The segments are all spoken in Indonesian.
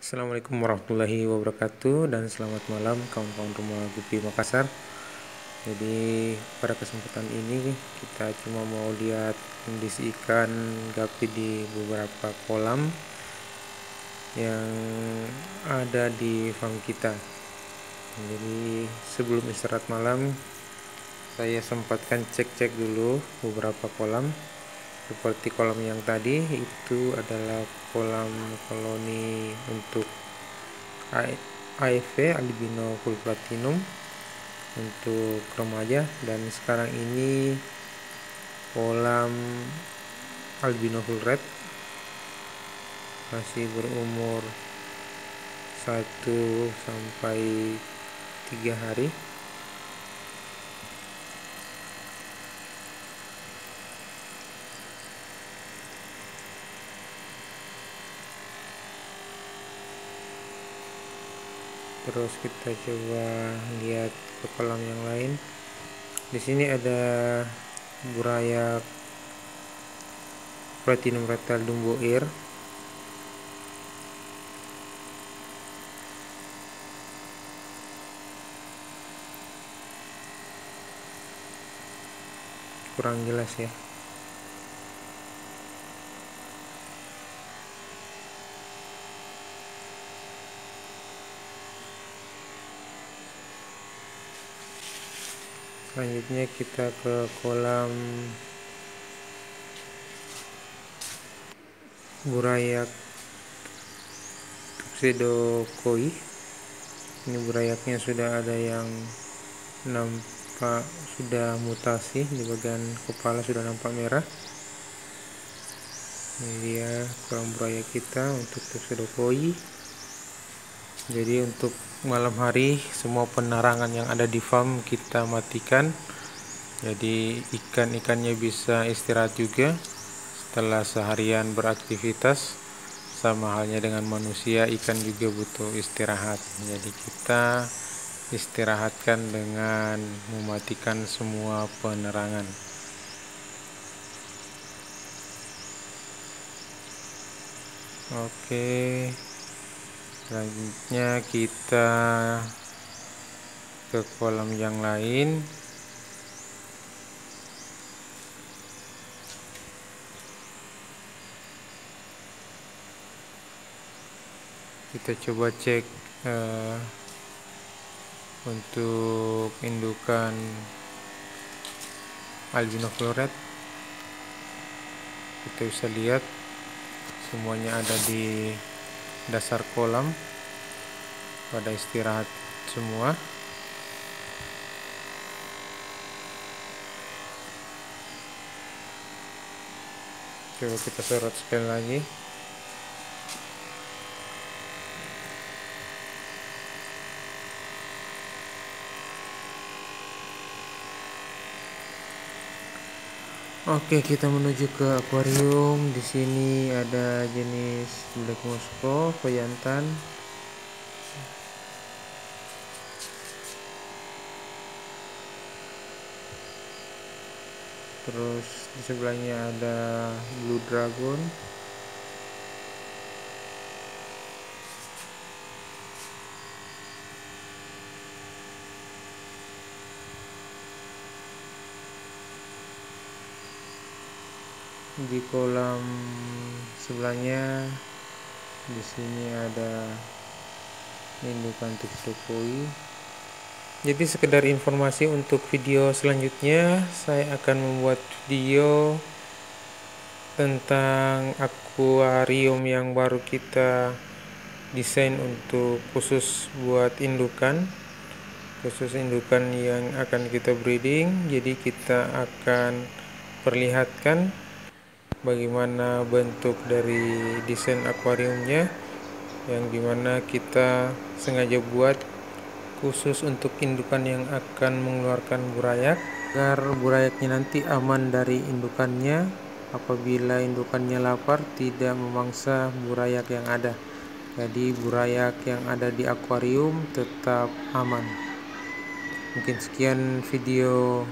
Assalamualaikum warahmatullahi wabarakatuh dan selamat malam kawan-kawan rumah Gupi Makassar. Jadi pada kesempatan ini kita cuma mau lihat kondisi ikan gapi di beberapa kolam yang ada di farm kita. Jadi sebelum istirahat malam saya sempatkan cek dulu beberapa kolam. Seperti kolam yang tadi itu adalah kolam koloni untuk AFV albino full platinum untuk remaja, dan sekarang ini kolam albino full red masih berumur 1 sampai 3 hari. Terus kita coba lihat ke kolam yang lain. Di sini ada burayak platinum retal dumbo air. Kurang jelas ya. Selanjutnya kita ke kolam burayak tuxedo koi. Ini burayaknya sudah ada yang nampak sudah mutasi, di bagian kepala sudah nampak merah. Ini dia kolam burayak kita untuk tuxedo koi. Jadi untuk malam hari semua penerangan yang ada di farm kita matikan, jadi ikan-ikannya bisa istirahat juga setelah seharian beraktivitas. Sama halnya dengan manusia, ikan juga butuh istirahat. Jadi kita istirahatkan dengan mematikan semua penerangan. Oke, selanjutnya kita ke kolam yang lain. Kita coba cek untuk indukan albino full red. Kita bisa lihat semuanya ada di dasar kolam pada istirahat semua. Coba kita sorot sekali lagi. Oke, kita menuju ke akuarium. Di sini ada jenis black Moscow pejantan. Terus di sebelahnya ada blue dragon. Di kolam sebelahnya di sini ada indukan tuxedo koi. Jadi sekedar informasi, untuk video selanjutnya saya akan membuat video tentang akuarium yang baru kita desain untuk khusus buat indukan, yang akan kita breeding. Jadi kita akan perlihatkan bagaimana bentuk dari desain akuariumnya, yang dimana kita sengaja buat khusus untuk indukan yang akan mengeluarkan burayak, agar burayaknya nanti aman dari indukannya. Apabila indukannya lapar, tidak memangsa burayak yang ada. Jadi burayak yang ada di akuarium tetap aman. Mungkin sekian video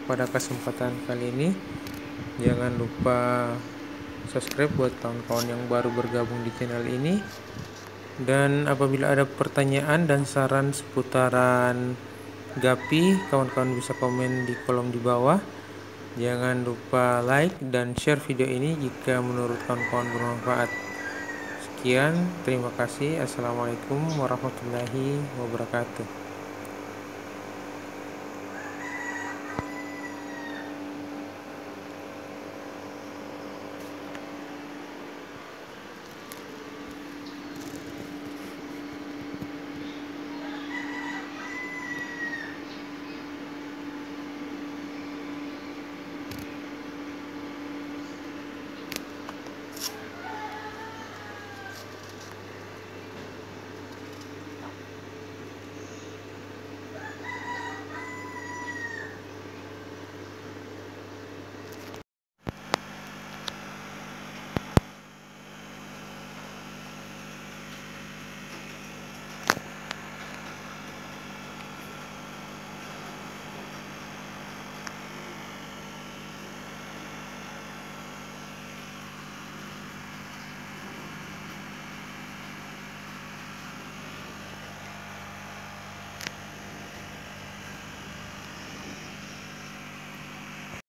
pada kesempatan kali ini. Jangan lupa subscribe buat kawan-kawan yang baru bergabung di channel ini. Dan apabila ada pertanyaan dan saran seputaran Gapi, kawan-kawan bisa komen di kolom di bawah. Jangan lupa like dan share video ini jika menurut kawan-kawan bermanfaat. Sekian, terima kasih. Assalamualaikum warahmatullahi wabarakatuh.